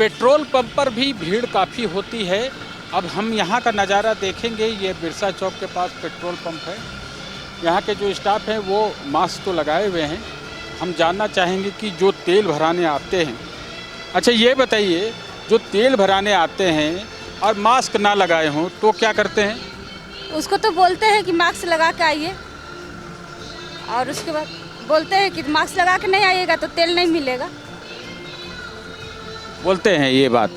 Petrol pump पर भी भीड़ काफ़ी होती है। अब हम यहाँ का नज़ारा देखेंगे। ये बिरसा चौक के पास पेट्रोल पंप है। यहाँ के जो स्टाफ हैं वो मास्क तो लगाए हुए हैं। हम जानना चाहेंगे कि जो तेल भराने आते हैं, अच्छा ये बताइए, जो तेल भराने आते हैं और मास्क ना लगाए हों तो क्या करते हैं? उसको तो बोलते हैं कि मास्क लगा के आइए, और उसके बाद बोलते हैं कि मास्क लगा के नहीं आइएगा तो तेल नहीं मिलेगा। बोलते हैं ये बात।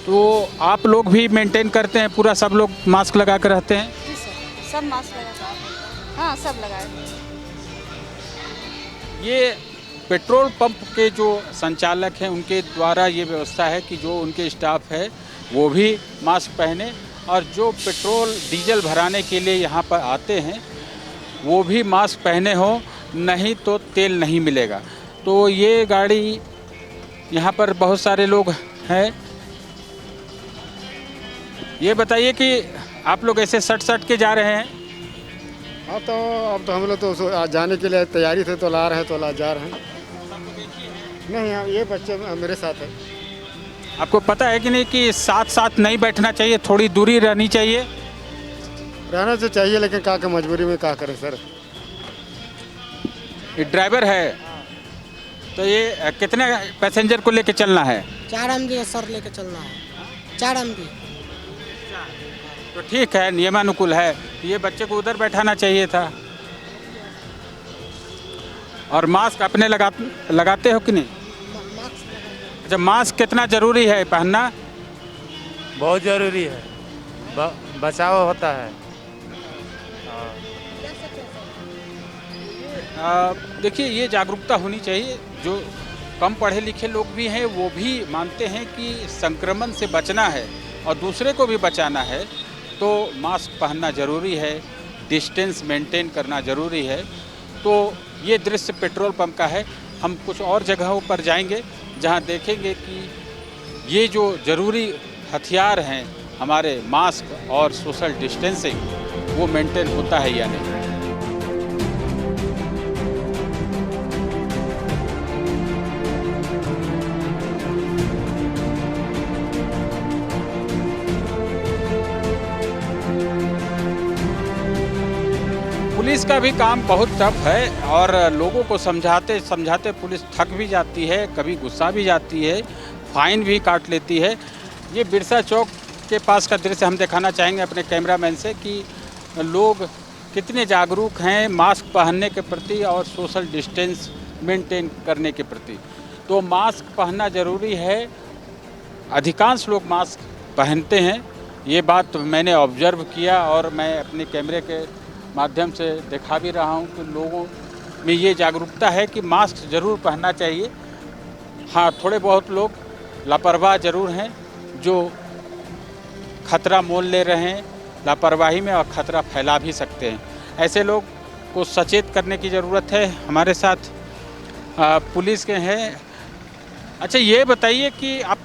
तो आप लोग भी मेंटेन करते हैं पूरा, सब लोग मास्क लगा कर रहते हैं? जी सर, सब मास्क लगा, हाँ सब लगाए। ये पेट्रोल पंप के जो संचालक हैं उनके द्वारा ये व्यवस्था है कि जो उनके स्टाफ है वो भी मास्क पहने, और जो पेट्रोल डीजल भराने के लिए यहाँ पर आते हैं वो भी मास्क पहने हो, नहीं तो तेल नहीं मिलेगा। तो ये गाड़ी यहाँ पर बहुत सारे लोग हैं। ये बताइए कि आप लोग ऐसे सट के जा रहे हैं? हाँ, तो अब तो हम लोग तो आज जाने के लिए तैयारी थे, तो ला रहे हैं, तो ला जा रहे हैं। नहीं, हाँ, ये बच्चे मेरे साथ है। आपको पता है कि नहीं कि साथ साथ नहीं बैठना चाहिए, थोड़ी दूरी रहनी चाहिए? रहना तो चाहिए, लेकिन क्या के मजबूरी में क्या करें सर। ये ड्राइवर है, तो ये कितने पैसेंजर को लेके चलना है? 4 एमडी सर लेके चलना है, 4 एमडी। तो ठीक है, नियमानुकूल है। ये बच्चे को उधर बैठाना चाहिए था। और मास्क अपने लगाते हो कि नहीं? अच्छा, मास्क कितना ज़रूरी है पहनना? बहुत ज़रूरी है, बचाव होता है। देखिए, ये जागरूकता होनी चाहिए। जो कम पढ़े लिखे लोग भी हैं वो भी मानते हैं कि संक्रमण से बचना है और दूसरे को भी बचाना है, तो मास्क पहनना ज़रूरी है, डिस्टेंस मेंटेन करना ज़रूरी है। तो ये दृश्य पेट्रोल पंप का है। हम कुछ और जगहों पर जाएंगे जहां देखेंगे कि ये जो ज़रूरी हथियार हैं हमारे, मास्क और सोशल डिस्टेंसिंग, वो मेंटेन होता है या नहीं। पुलिस का भी काम बहुत टफ है और लोगों को समझाते समझाते पुलिस थक भी जाती है, कभी गुस्सा भी जाती है, फाइन भी काट लेती है। ये बिरसा चौक के पास का दृश्य हम दिखाना चाहेंगे अपने कैमरामैन से कि लोग कितने जागरूक हैं मास्क पहनने के प्रति और सोशल डिस्टेंस मेंटेन करने के प्रति। तो मास्क पहनना ज़रूरी है, अधिकांश लोग मास्क पहनते हैं। ये बात मैंने ऑब्जर्व किया और मैं अपने कैमरे के माध्यम से दिखा भी रहा हूँ कि लोगों में ये जागरूकता है कि मास्क ज़रूर पहनना चाहिए। हाँ, थोड़े बहुत लोग लापरवाह ज़रूर हैं जो खतरा मोल ले रहे हैं लापरवाही में और ख़तरा फैला भी सकते हैं। ऐसे लोग को सचेत करने की ज़रूरत है। हमारे साथ पुलिस के हैं। अच्छा, ये बताइए कि अब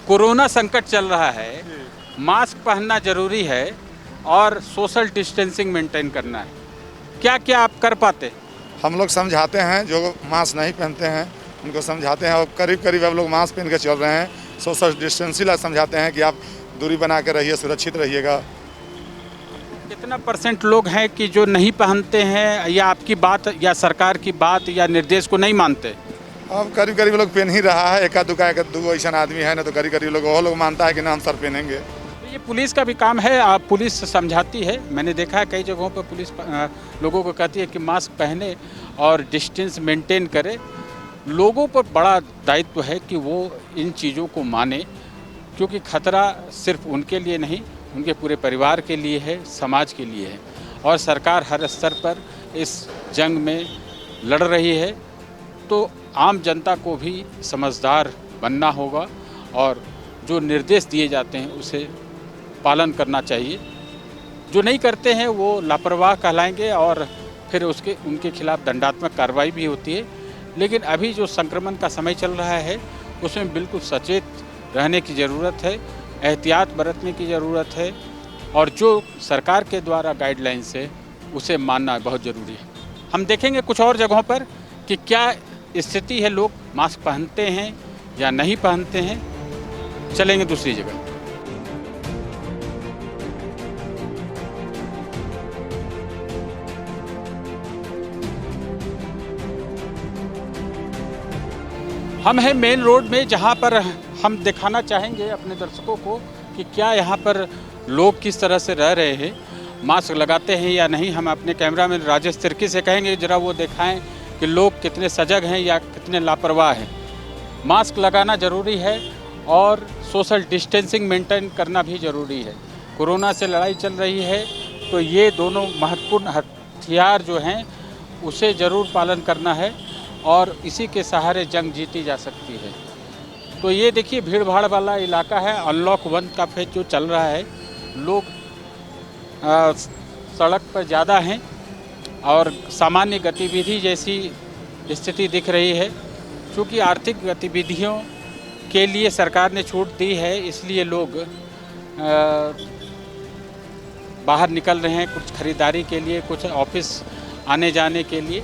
कोरोना संकट चल रहा है, मास्क पहनना ज़रूरी है और सोशल डिस्टेंसिंग मेंटेन करना है, क्या क्या आप कर पाते? हम लोग समझाते हैं, जो मास्क नहीं पहनते हैं उनको समझाते हैं, और करीब अब लोग मास्क पहन के चल रहे हैं। सोशल डिस्टेंसिंग ला समझाते हैं कि आप दूरी बना के रहिए, सुरक्षित रहिएगा। कितना % लोग हैं कि जो नहीं पहनते हैं, या आपकी बात या सरकार की बात या निर्देश को नहीं मानते? अब करीब लोग पहन ही रहा है, एक दो ऐसा आदमी है ना, तो करीब लोग वो लोग मानता है कि ना हम सर पहनेंगे। ये पुलिस का भी काम है। आप पुलिस समझाती है, मैंने देखा है कई जगहों पर पुलिस लोगों को कहती है कि मास्क पहने और डिस्टेंस मेंटेन करे। लोगों पर बड़ा दायित्व है कि वो इन चीज़ों को माने, क्योंकि खतरा सिर्फ उनके लिए नहीं, उनके पूरे परिवार के लिए है, समाज के लिए है। और सरकार हर स्तर पर इस जंग में लड़ रही है, तो आम जनता को भी समझदार बनना होगा और जो निर्देश दिए जाते हैं उसे पालन करना चाहिए। जो नहीं करते हैं वो लापरवाह कहलाएंगे और फिर उनके खिलाफ दंडात्मक कार्रवाई भी होती है। लेकिन अभी जो संक्रमण का समय चल रहा है उसमें बिल्कुल सचेत रहने की ज़रूरत है, एहतियात बरतने की ज़रूरत है, और जो सरकार के द्वारा गाइडलाइंस है उसे मानना बहुत ज़रूरी है। हम देखेंगे कुछ और जगहों पर कि क्या स्थिति है, लोग मास्क पहनते हैं या नहीं पहनते हैं, चलेंगे दूसरी जगह। हम हैं मेन रोड में, जहां पर हम दिखाना चाहेंगे अपने दर्शकों को कि क्या यहाँ पर लोग किस तरह से रह रहे हैं, मास्क लगाते हैं या नहीं। हम अपने कैमरामैन राजेश तिर्की से कहेंगे जरा वो दिखाएं कि लोग कितने सजग हैं या कितने लापरवाह हैं। मास्क लगाना ज़रूरी है और सोशल डिस्टेंसिंग मेंटेन करना भी ज़रूरी है। कोरोना से लड़ाई चल रही है तो ये दोनों महत्वपूर्ण हथियार जो हैं उसे ज़रूर पालन करना है और इसी के सहारे जंग जीती जा सकती है। तो ये देखिए भीड़ भाड़ वाला इलाका है, अनलॉक 1 का फेज जो चल रहा है, लोग सड़क पर ज़्यादा हैं और सामान्य गतिविधि जैसी स्थिति दिख रही है। क्योंकि आर्थिक गतिविधियों के लिए सरकार ने छूट दी है, इसलिए लोग बाहर निकल रहे हैं, कुछ खरीदारी के लिए, कुछ ऑफिस आने जाने के लिए।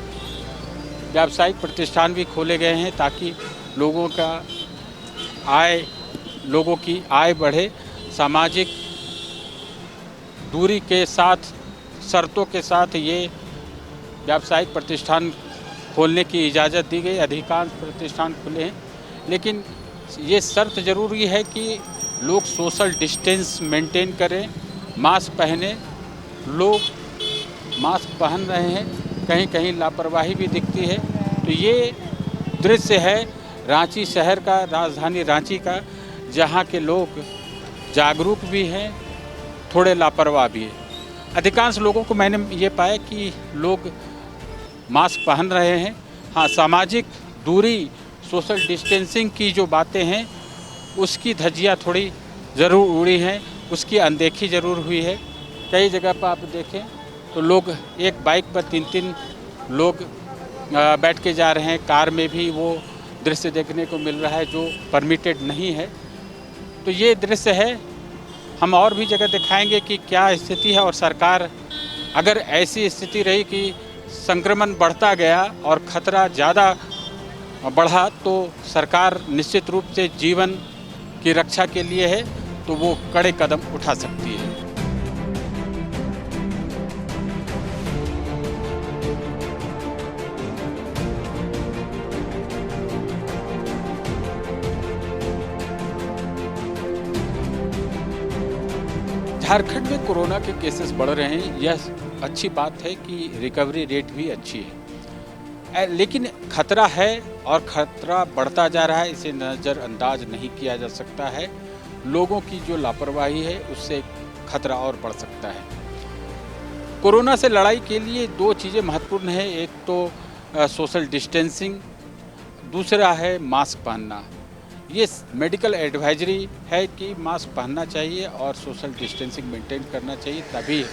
व्यावसायिक प्रतिष्ठान भी खोले गए हैं ताकि लोगों की आय बढ़े। सामाजिक दूरी के साथ, शर्तों के साथ ये व्यावसायिक प्रतिष्ठान खोलने की इजाज़त दी गई। अधिकांश प्रतिष्ठान खुले हैं, लेकिन ये शर्त ज़रूरी है कि लोग सोशल डिस्टेंस मेंटेन करें, मास्क पहने। लोग मास्क पहन रहे हैं, कहीं कहीं लापरवाही भी दिखती है। तो ये दृश्य है रांची शहर का, राजधानी रांची का, जहाँ के लोग जागरूक भी हैं, थोड़े लापरवाह भी हैं। अधिकांश लोगों को मैंने ये पाया कि लोग मास्क पहन रहे हैं। हाँ, सामाजिक दूरी, सोशल डिस्टेंसिंग की जो बातें हैं उसकी धज्जियाँ थोड़ी ज़रूर उड़ी हैं, उसकी अनदेखी ज़रूर हुई है। कई जगह पर आप देखें तो लोग एक बाइक पर 3-3 लोग बैठ के जा रहे हैं। कार में भी वो दृश्य देखने को मिल रहा है जो परमिटेड नहीं है। तो ये दृश्य है, हम और भी जगह दिखाएंगे कि क्या स्थिति है। और सरकार, अगर ऐसी स्थिति रही कि संक्रमण बढ़ता गया और ख़तरा ज़्यादा बढ़ा, तो सरकार निश्चित रूप से जीवन की रक्षा के लिए है, तो वो कड़े कदम उठा सकती है। झारखंड में कोरोना के केसेस बढ़ रहे हैं, यह अच्छी बात है कि रिकवरी रेट भी अच्छी है, लेकिन खतरा है और खतरा बढ़ता जा रहा है, इसे नज़रअंदाज नहीं किया जा सकता है। लोगों की जो लापरवाही है उससे खतरा और बढ़ सकता है। कोरोना से लड़ाई के लिए 2 चीज़ें महत्वपूर्ण हैं, एक तो सोशल डिस्टेंसिंग, दूसरा है मास्क पहनना। ये मेडिकल एडवाइजरी है कि मास्क पहनना चाहिए और सोशल डिस्टेंसिंग मेंटेन करना चाहिए, तभी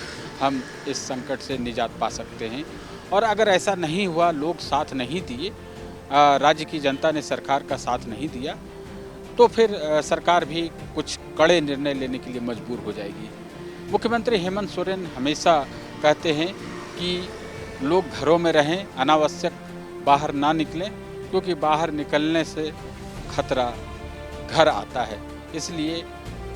हम इस संकट से निजात पा सकते हैं। और अगर ऐसा नहीं हुआ, लोग साथ नहीं दिए, राज्य की जनता ने सरकार का साथ नहीं दिया, तो फिर सरकार भी कुछ कड़े निर्णय लेने के लिए मजबूर हो जाएगी। मुख्यमंत्री हेमंत सोरेन हमेशा कहते हैं कि लोग घरों में रहें, अनावश्यक बाहर ना निकलें, क्योंकि बाहर निकलने से खतरा घर आता है। इसलिए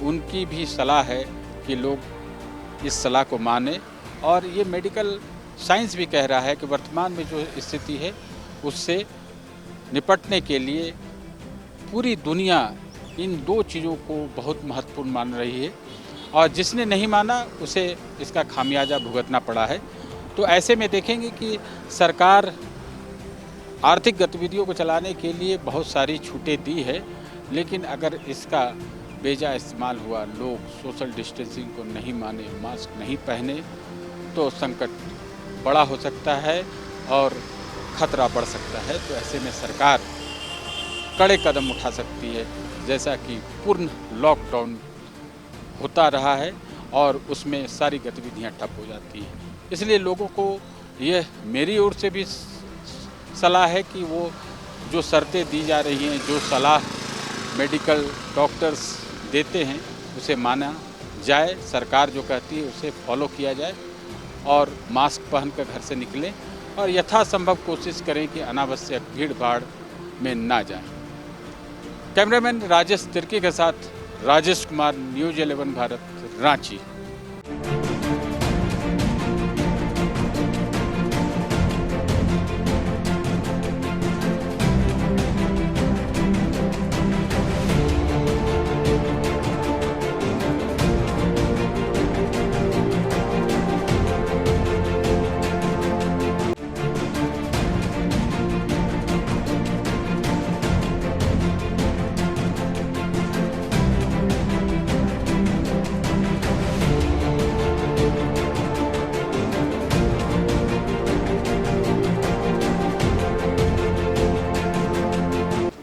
उनकी भी सलाह है कि लोग इस सलाह को माने। और ये मेडिकल साइंस भी कह रहा है कि वर्तमान में जो स्थिति है उससे निपटने के लिए पूरी दुनिया इन 2 चीज़ों को बहुत महत्वपूर्ण मान रही है, और जिसने नहीं माना उसे इसका खामियाजा भुगतना पड़ा है। तो ऐसे में देखेंगे कि सरकार आर्थिक गतिविधियों को चलाने के लिए बहुत सारी छूटें दी है, लेकिन अगर इसका बेजा इस्तेमाल हुआ, लोग सोशल डिस्टेंसिंग को नहीं माने, मास्क नहीं पहने, तो संकट बड़ा हो सकता है और खतरा बढ़ सकता है। तो ऐसे में सरकार कड़े कदम उठा सकती है, जैसा कि पूर्ण लॉकडाउन होता रहा है और उसमें सारी गतिविधियां ठप हो जाती हैं। इसलिए लोगों को यह मेरी ओर से भी सलाह है कि वो जो शर्तें दी जा रही हैं, जो सलाह मेडिकल डॉक्टर्स देते हैं, उसे माना जाए। सरकार जो कहती है उसे फॉलो किया जाए और मास्क पहनकर घर से निकलें और यथासंभव कोशिश करें कि अनावश्यक भीड़ भाड़ में ना जाएं। कैमरामैन राजेश तिर्की के साथ राजेश कुमार, न्यूज़ 11 भारत, रांची।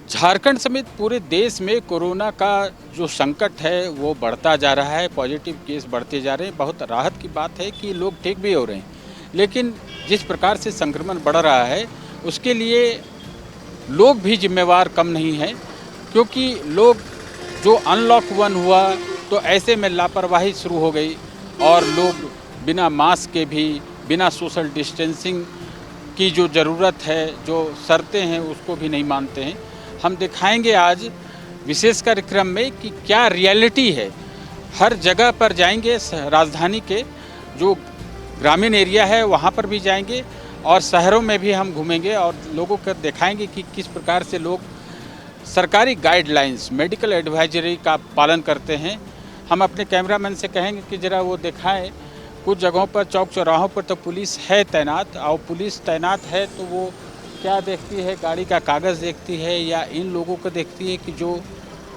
झारखंड समेत पूरे देश में कोरोना का जो संकट है वो बढ़ता जा रहा है, पॉजिटिव केस बढ़ते जा रहे हैं। बहुत राहत की बात है कि लोग ठीक भी हो रहे हैं, लेकिन जिस प्रकार से संक्रमण बढ़ रहा है उसके लिए लोग भी जिम्मेवार कम नहीं हैं, क्योंकि लोग जो अनलॉक 1 हुआ तो ऐसे में लापरवाही शुरू हो गई और लोग बिना मास्क के भी, बिना सोशल डिस्टेंसिंग की जो ज़रूरत है, जो शर्तें हैं, उसको भी नहीं मानते हैं। हम दिखाएंगे आज विशेष कार्यक्रम में कि क्या रियलिटी है। हर जगह पर जाएंगे, राजधानी के जो ग्रामीण एरिया है वहाँ पर भी जाएंगे और शहरों में भी हम घूमेंगे और लोगों को दिखाएंगे कि किस प्रकार से लोग सरकारी गाइडलाइंस, मेडिकल एडवाइजरी का पालन करते हैं। हम अपने कैमरामैन से कहेंगे कि ज़रा वो दिखाएं। कुछ जगहों पर, चौक चौराहों पर तो पुलिस है तैनात, और पुलिस तैनात है तो वो क्या देखती है, गाड़ी का कागज़ देखती है या इन लोगों को देखती है कि जो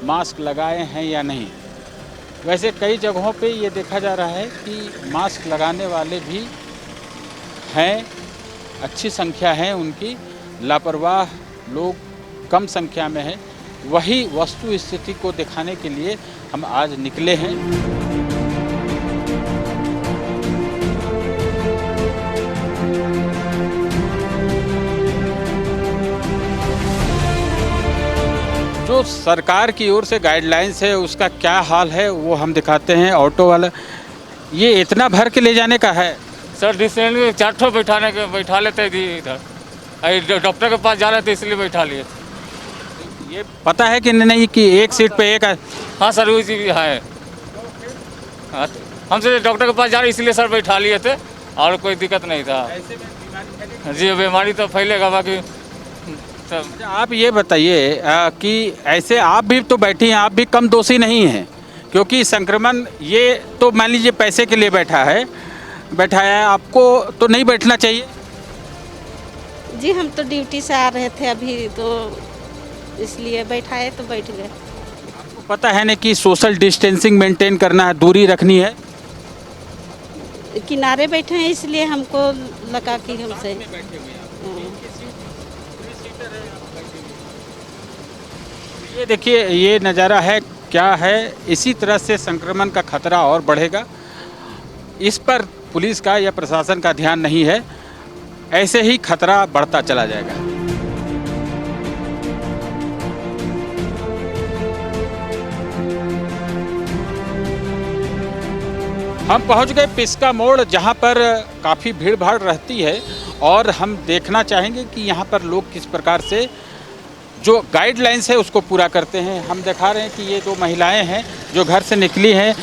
मास्क लगाए हैं या नहीं। वैसे कई जगहों पे ये देखा जा रहा है कि मास्क लगाने वाले भी हैं, अच्छी संख्या है उनकी, लापरवाह लोग कम संख्या में हैं। वही वस्तु स्थिति को दिखाने के लिए हम आज निकले हैं। जो सरकार की ओर से गाइडलाइंस है उसका क्या हाल है वो हम दिखाते हैं। ऑटो वाला ये इतना भर के ले जाने का है सर, डिस्टेंस में 4 ठो बैठा लेते हैं इधर। डॉक्टर के पास जा रहे थे इसलिए बैठा लिए थे। ये पता है कि नहीं कि एक सीट पे एक। हाँ सर, वो चीज़ है। हाँ, हमसे डॉक्टर के पास जा रहे इसलिए सर बैठा लिए थे और कोई दिक्कत नहीं था। जी, बीमारी तो फैलेगा बाकी। आप ये बताइए कि ऐसे आप भी तो बैठी हैं, आप भी कम दोषी नहीं हैं, क्योंकि संक्रमण ये तो मान लीजिए पैसे के लिए बैठा है, आपको तो नहीं बैठना चाहिए। जी, हम तो ड्यूटी से आ रहे थे अभी, तो इसलिए बैठाए तो बैठ गए। आपको पता है ना कि सोशल डिस्टेंसिंग मेंटेन करना है, दूरी रखनी है। किनारे बैठे हैं इसलिए हमको लगा कि हमसे ये देखिए, ये नज़ारा है क्या है। इसी तरह से संक्रमण का खतरा और बढ़ेगा। इस पर पुलिस का या प्रशासन का ध्यान नहीं है, ऐसे ही खतरा बढ़ता चला जाएगा। हम पहुंच गए पिस्का मोड़, जहां पर काफ़ी भीड़ भाड़ रहती है और हम देखना चाहेंगे कि यहां पर लोग किस प्रकार से जो गाइडलाइंस है उसको पूरा करते हैं। हम दिखा रहे हैं कि ये 2 महिलाएं हैं जो घर से निकली हैं,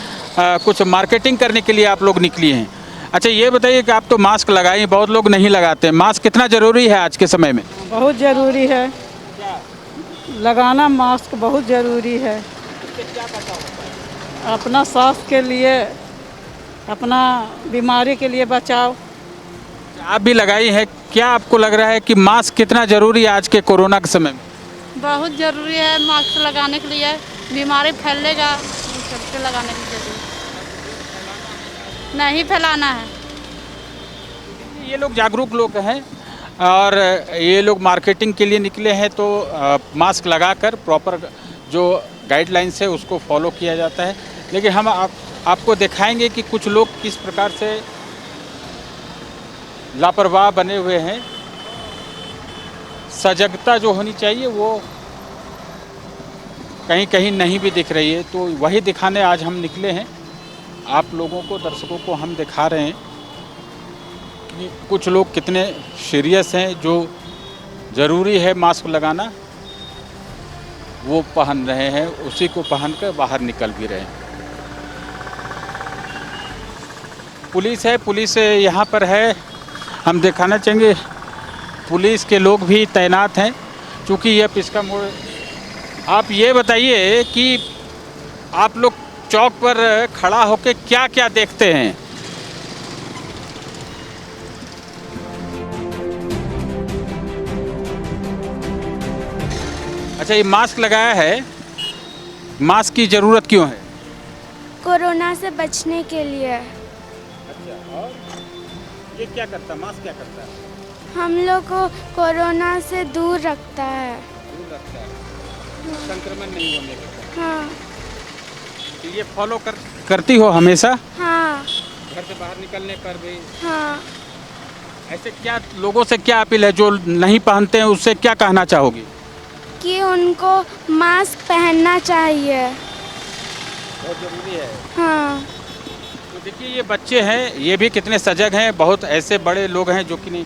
कुछ मार्केटिंग करने के लिए आप लोग निकली हैं। अच्छा, ये बताइए कि आप तो मास्क लगाई, बहुत लोग नहीं लगाते। मास्क कितना ज़रूरी है आज के समय में? बहुत ज़रूरी है, लगाना मास्क बहुत ज़रूरी है। अपना स्वास्थ्य के लिए, अपना बीमारी के लिए बचाव। आप भी लगाई हैं, क्या आपको लग रहा है कि मास्क कितना ज़रूरी है आज के कोरोना के समय में? बहुत ज़रूरी है मास्क लगाने के लिए, बीमारी फैलेगा, सबसे लगाने की जरूरत नहीं, फैलाना है। ये लोग जागरूक लोग हैं और ये लोग मार्केटिंग के लिए निकले हैं, तो मास्क लगाकर प्रॉपर जो गाइडलाइंस है उसको फॉलो किया जाता है। लेकिन हम आपको दिखाएंगे कि कुछ लोग किस प्रकार से लापरवाह बने हुए हैं। सजगता जो होनी चाहिए वो कहीं कहीं नहीं भी दिख रही है, तो वही दिखाने आज हम निकले हैं। आप लोगों को, दर्शकों को हम दिखा रहे हैं कि कुछ लोग कितने सीरियस हैं, जो ज़रूरी है मास्क लगाना। वो पहन रहे हैं, उसी को पहनकर बाहर निकल भी रहे हैं। पुलिस है, पुलिस यहाँ पर है, हम दिखाना चाहेंगे पुलिस के लोग भी तैनात हैं क्योंकि यह पिस्का मोड़। आप ये बताइए कि आप लोग चौक पर खड़ा होकर क्या क्या देखते हैं? अच्छा, ये मास्क लगाया है, मास्क की ज़रूरत क्यों है? कोरोना से बचने के लिए। अच्छा, और ये क्या करता है, मास्क क्या करता है? हम लोग को कोरोना से दूर रखता है। दूर रखता है, संक्रमण नहीं होने देता। हाँ तो ये फॉलो करती हो हमेशा? हाँ घर से बाहर निकलने पर भी? हाँ। ऐसे क्या लोगों से क्या अपील है जो नहीं पहनते हैं, उससे क्या कहना चाहोगी? कि उनको मास्क पहनना चाहिए। बहुत ज़रूरी है। हाँ। तो देखिए ये बच्चे हैं, ये भी कितने सजग हैं, बहुत ऐसे बड़े लोग हैं जो कि नहीं।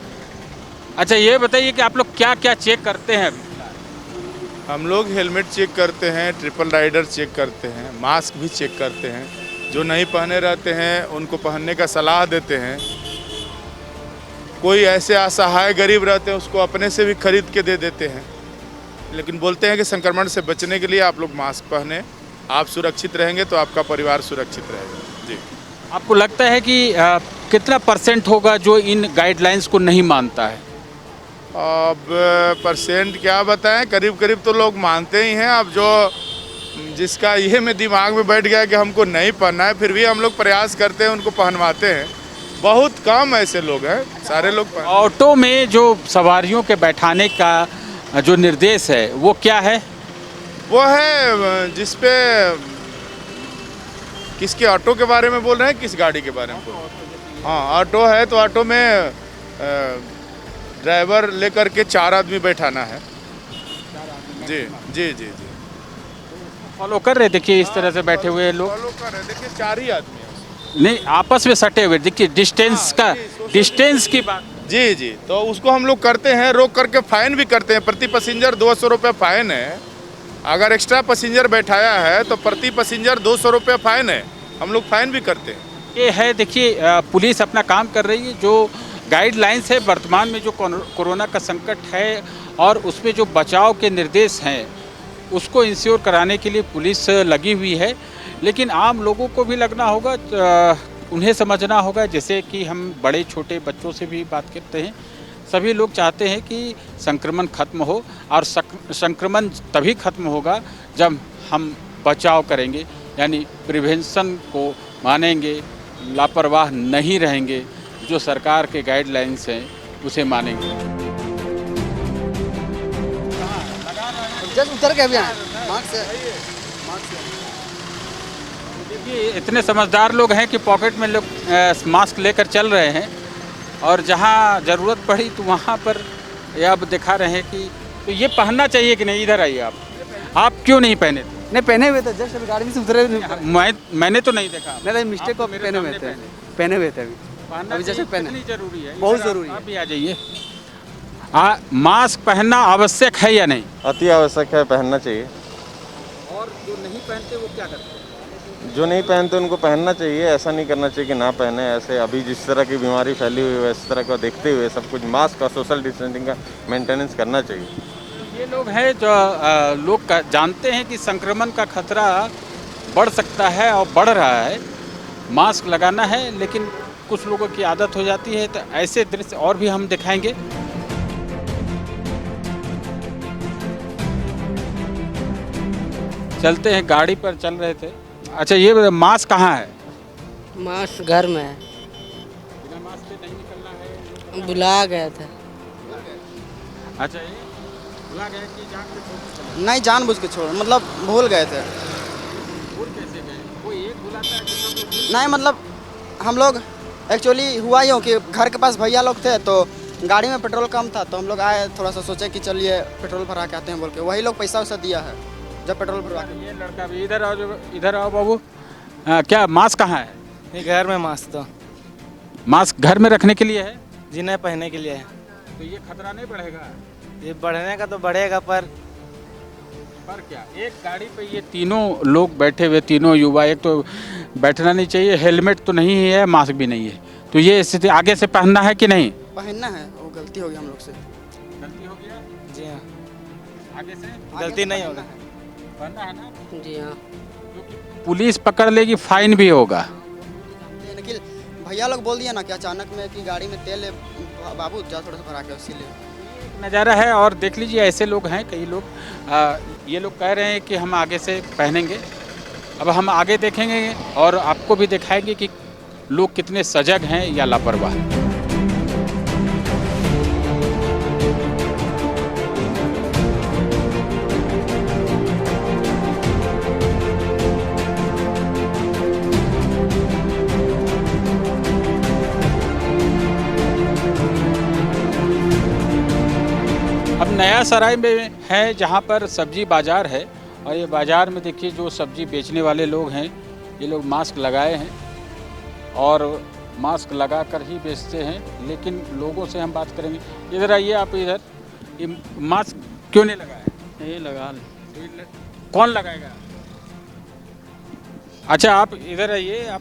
अच्छा, ये बताइए कि आप लोग क्या क्या चेक करते हैं अभी? हम लोग हेलमेट चेक करते हैं, ट्रिपल राइडर चेक करते हैं, मास्क भी चेक करते हैं। जो नहीं पहने रहते हैं उनको पहनने का सलाह देते हैं। कोई ऐसे असहाय गरीब रहते हैं उसको अपने से भी खरीद के दे देते हैं, लेकिन बोलते हैं कि संक्रमण से बचने के लिए आप लोग मास्क पहने, आप सुरक्षित रहेंगे तो आपका परिवार सुरक्षित रहेगा। जी। आपको लगता है कि कितना % होगा जो इन गाइडलाइंस को नहीं मानता है? अब परसेंट क्या बताएं, करीब करीब तो लोग मानते ही हैं। अब जो जिसका ये में दिमाग में बैठ गया कि हमको नहीं पहनना है, फिर भी हम लोग प्रयास करते हैं, उनको पहनवाते हैं। बहुत कम ऐसे लोग हैं, सारे लोग ऑटो में जो सवारियों के बैठाने का जो निर्देश है वो क्या है? वो है जिसपे किसके ऑटो के बारे में बोल रहे हैं, किस गाड़ी के बारे में बोल रहे हैं? हाँ, ऑटो है तो ऑटो में ड्राइवर लेकर के 4 आदमी बैठाना है। जी जी जी जी। फॉलो कर रहे, देखिए इस तरह से बैठे हुए लोग फॉलो कर रहे हैं। देखिए 4 ही आदमी हैं। नहीं, आपस में सटे हुए, देखिए डिस्टेंस का, डिस्टेंस की बात। जी जी, तो उसको हम लोग करते हैं, रोक करके फाइन भी करते हैं। प्रति पैसेंजर 200 रुपये फाइन है। अगर एक्स्ट्रा पैसेंजर बैठाया है तो प्रति पैसेंजर 200 रुपये फाइन है। हम लोग फाइन भी करते हैं। ये है, देखिए पुलिस अपना काम कर रही है। जो गाइडलाइंस है वर्तमान में, जो कोरोना का संकट है और उसमें जो बचाव के निर्देश हैं उसको इंश्योर कराने के लिए पुलिस लगी हुई है। लेकिन आम लोगों को भी लगना होगा, उन्हें समझना होगा। जैसे कि हम बड़े छोटे बच्चों से भी बात करते हैं, सभी लोग चाहते हैं कि संक्रमण खत्म हो, और संक्रमण तभी खत्म होगा जब हम बचाव करेंगे, यानी प्रिवेंशन को मानेंगे, लापरवाह नहीं रहेंगे, जो सरकार के गाइडलाइंस हैं उसे मानेंगे। जस्ट उतर के अभी आए देखिए इतने समझदार लोग हैं कि पॉकेट में लोग मास्क लेकर चल रहे हैं, और जहां ज़रूरत पड़ी तो वहां पर ये अब दिखा रहे हैं कि तो ये पहनना चाहिए कि नहीं। इधर आइए आप क्यों नहीं पहने थे? नहीं पहने हुए थे, जस्ट अभी गाड़ी में से उतरे। मैंने तो नहीं देखा। नहीं मिस्टेक को पहने हुए थे, पहने हुए थे अभी जैसे पहने। कितनी जरूरी है? बहुत ज़रूरी है। आप भी आ जाइए। मास्क पहनना आवश्यक है या नहीं? अति आवश्यक है, पहनना चाहिए। और जो नहीं पहनते वो क्या करते हैं? जो नहीं पहनते उनको पहनना चाहिए। ऐसा नहीं करना चाहिए कि ना पहने। ऐसे अभी जिस तरह की बीमारी फैली हुई है, इस तरह को देखते हुए सब कुछ मास्क और सोशल डिस्टेंसिंग का मेंटेनेंस करना चाहिए। ये लोग हैं जो लोग जानते हैं कि संक्रमण का खतरा बढ़ सकता है और बढ़ रहा है, मास्क लगाना है, लेकिन कुछ लोगों की आदत हो जाती है। तो ऐसे दृश्य और भी हम दिखाएंगे। चलते हैं, गाड़ी पर चल रहे थे। अच्छा, ये मास्क कहाँ है? मास्क घर में है, बिना मास्क से नहीं निकलना है। बुला गए थे। अच्छा, ये भुला गए कि जान के छोड़? नहीं जानबूझ के छोड़, मतलब भूल गए थे। भूल कैसे गए? कोई एक भुलाता है कि सब लोग भूल? नहीं मतलब हम लोग एक्चुअली हुआ यूँ कि घर के पास भैया लोग थे, तो गाड़ी में पेट्रोल कम था, तो हम लोग आए, थोड़ा सा सोचे कि चलिए पेट्रोल भरा के आते हैं बोल के। वही लोग पैसा वैसा दिया है जब पेट्रोल भरवा के। ये लड़का भी इधर आओ, इधर आओ बाबू। क्या मास्क कहाँ है? नहीं घर में मास्क, तो मास्क घर में रखने के लिए है जी, नहीं पहनने के लिए है। तो ये खतरा नहीं बढ़ेगा? ये बढ़ने का तो बढ़ेगा, पर पर क्या एक गाड़ी पे ये तीनों लोग बैठे हुए, तीनों युवा, एक तो बैठना नहीं चाहिए, हेलमेट तो नहीं है, मास्क भी नहीं है, तो ये स्थिति आगे से पहनना है कि नहीं? पहनना है, वो गलती हो गई हम लोग से। गलती हो गया जी हाँ, आगे से गलती नहीं होगा। पहनना है ना, जी हाँ, पुलिस पकड़ लेगी, फाइन भी होगा। लेकिन भैया लोग बोल दिया ना कि अचानक में कि गाड़ी में तेल है, बाबू जा थोड़ा सा भरा के, इसीलिए नज़ारा है। और देख लीजिए ऐसे लोग हैं, कई लोग ये लोग कह रहे हैं कि हम आगे से पहनेंगे। अब हम आगे देखेंगे और आपको भी दिखाएंगे कि लोग कितने सजग हैं या लापरवाह। अब नया सराय में है जहाँ पर सब्जी बाज़ार है, और ये बाज़ार में देखिए जो सब्जी बेचने वाले लोग हैं, ये लोग मास्क लगाए हैं और मास्क लगा कर ही बेचते हैं। लेकिन लोगों से हम बात करेंगे। इधर आइए आप, इधर ये मास्क क्यों नहीं लगाया? ये लगा ले। कौन लगाएगा? अच्छा आप इधर आइए,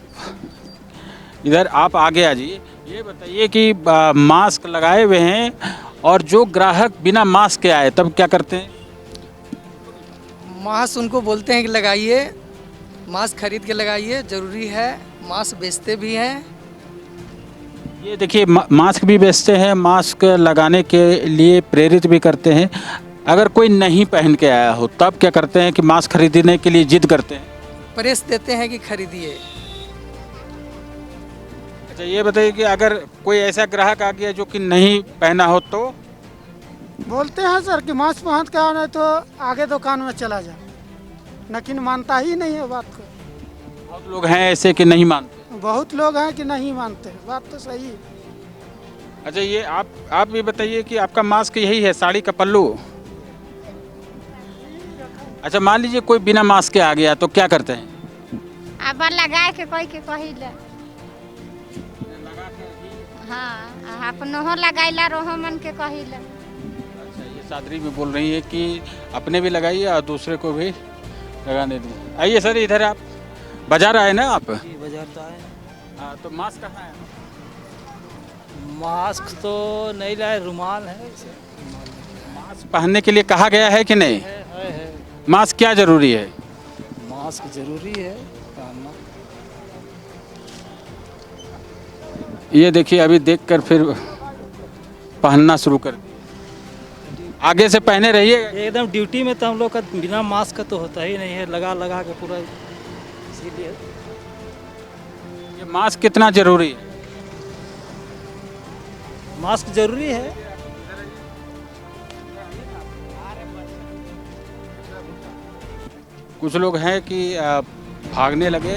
इधर आप आगे आ जाइए। ये बताइए कि मास्क लगाए हुए हैं और जो ग्राहक बिना मास्क के आए तब क्या करते हैं? मास्क उनको बोलते हैं कि लगाइए, मास्क खरीद के लगाइए, ज़रूरी है। मास्क बेचते भी हैं। ये देखिए मास्क भी बेचते हैं, मास्क लगाने के लिए प्रेरित भी करते हैं। अगर कोई नहीं पहन के आया हो तब क्या करते हैं कि मास्क खरीदने के लिए जिद करते हैं? प्रेस देते हैं कि खरीदिए। अच्छा ये बताइए कि अगर कोई ऐसा ग्राहक आ गया जो कि नहीं पहना हो तो? बोलते हैं सर कि मास्क पहन के आना है तो आगे दुकान में चला जा, लेकिन मानता ही नहीं है बात को। बहुत लोग हैं ऐसे कि नहीं मानते। बहुत लोग हैं कि नहीं मानते, बात तो सही है। अच्छा ये आप भी बताइए कि आपका मास्क यही है, साड़ी का पल्लू? अच्छा मान लीजिए कोई बिना मास्क के आ गया तो क्या करते हैं? अब लगा के कोई के कहिला, हाँ अपनों लगाइला रोहो मन के कहिला। अच्छा ये सादरी में बोल रही है कि अपने भी लगाइए और दूसरे को भी लगाने दें। आइए सर इधर, आप बाजार आए ना आप? बाजार तो आए। हाँ तो मास्क कहाँ है? मास्क तो नहीं लाए, रुमाल है। मास्क पहनने के लिए कहा गया है कि नहीं? है। मास्क क्या जरूरी है? मास्क जरूरी है पहनना। ये देखिए अभी देखकर फिर पहनना शुरू कर दिया। आगे से पहने रहिए। एकदम ड्यूटी में तो हम लोग का बिना मास्क का तो होता ही नहीं है, लगा के पूरा, इसीलिए। ये मास्क कितना जरूरी है? मास्क जरूरी है। कुछ लोग हैं कि भागने लगे।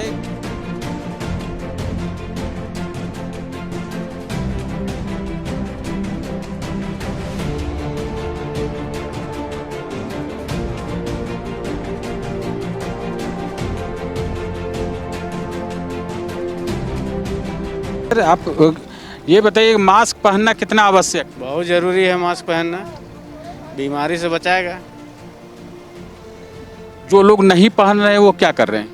आप ये बताइए मास्क पहनना कितना आवश्यक? बहुत ज़रूरी है मास्क पहनना, बीमारी से बचाएगा। जो लोग नहीं पहन रहे हैं वो क्या कर रहे हैं?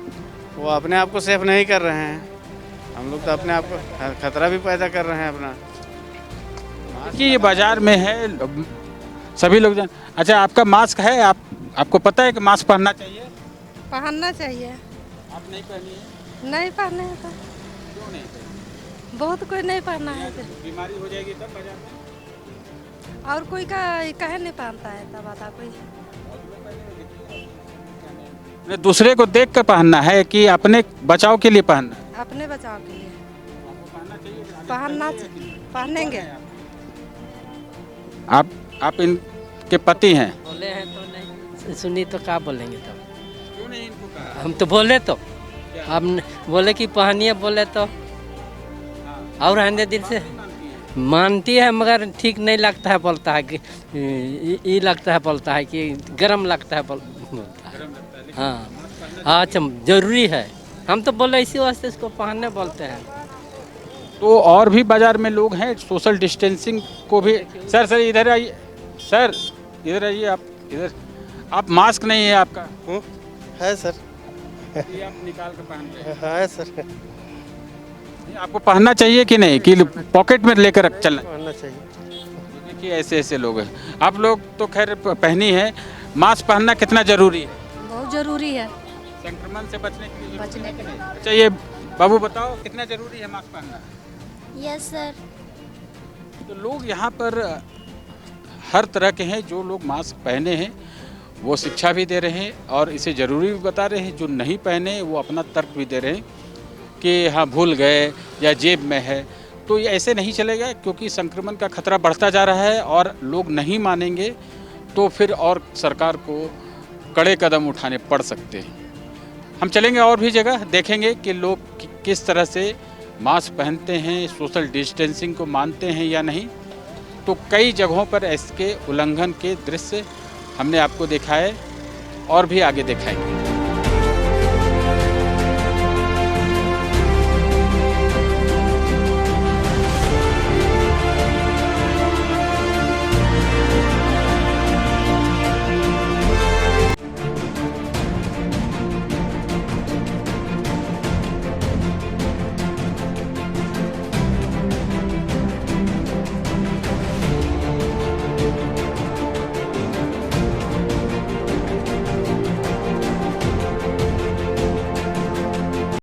वो अपने आप को सेफ नहीं कर रहे हैं। हम लोग तो अपने आप को खतरा भी पैदा कर रहे हैं अपना। कि ये बाजार में है, सभी लोग जान। अच्छा आपका मास्क है, आपको पता है कि मास्क पहनना चाहिए? पहनना चाहिए। आप नहीं पहनी है? नहीं पहने हैं तो क्यों नहीं? बहुत कोई नहीं पहना है तो। बीमारी हो जाएगी तब बाजार में। और कोई का कहे नहीं पहनता है तब बता कोई। दूसरे को देख कर पहनना है कि अपने बचाव के लिए पहनना है? अपने बचाव के लिए पहनेंगे। आप इनके पति हैं? बोले हैं तो नहीं सुनी तो क्या बोलेंगे तब? क्यों नहीं इनको कहा? हम तो बोले तो अब बोले कि पहनिए, बोले तो और रहने दिन से मानती है, मगर ठीक नहीं लगता है, बोलता है कि ये लगता है, बोलता है कि गर्म लगता है, बोलता है। हाँ अच्छा जरूरी है। हम तो बोले इसी वास्ते इसको पहनने बोलते हैं। तो और भी बाजार में लोग हैं सोशल डिस्टेंसिंग को भी। सर इधर आइए, सर इधर आइए, आप इधर आप मास्क नहीं है आपका? है सर। ये आप निकाल कर पहन रहे हैं। है सर। ये आपको पहनना चाहिए कि नहीं, कि पॉकेट में लेकर चलना? पहनना चाहिए। देखिए ऐसे ऐसे लोग हैं। आप लोग तो खैर पहनी है, मास्क पहनना कितना जरूरी है? बहुत ज़रूरी है संक्रमण से बचने के लिए। बचने के लिए। अच्छा ये बाबू बताओ कितना जरूरी है मास्क पहनना? Yes sir. तो लोग यहाँ पर हर तरह के हैं। जो लोग मास्क पहने हैं वो शिक्षा भी दे रहे हैं और इसे ज़रूरी भी बता रहे हैं। जो नहीं पहने वो अपना तर्क भी दे रहे हैं कि हाँ भूल गए या जेब में है। तो ये ऐसे नहीं चलेगा, क्योंकि संक्रमण का खतरा बढ़ता जा रहा है और लोग नहीं मानेंगे तो फिर और सरकार को कड़े कदम उठाने पड़ सकते हैं। हम चलेंगे और भी जगह, देखेंगे कि लोग किस तरह से मास्क पहनते हैं, सोशल डिस्टेंसिंग को मानते हैं या नहीं। तो कई जगहों पर इसके उल्लंघन के दृश्य हमने आपको दिखाए और भी आगे दिखाएंगे।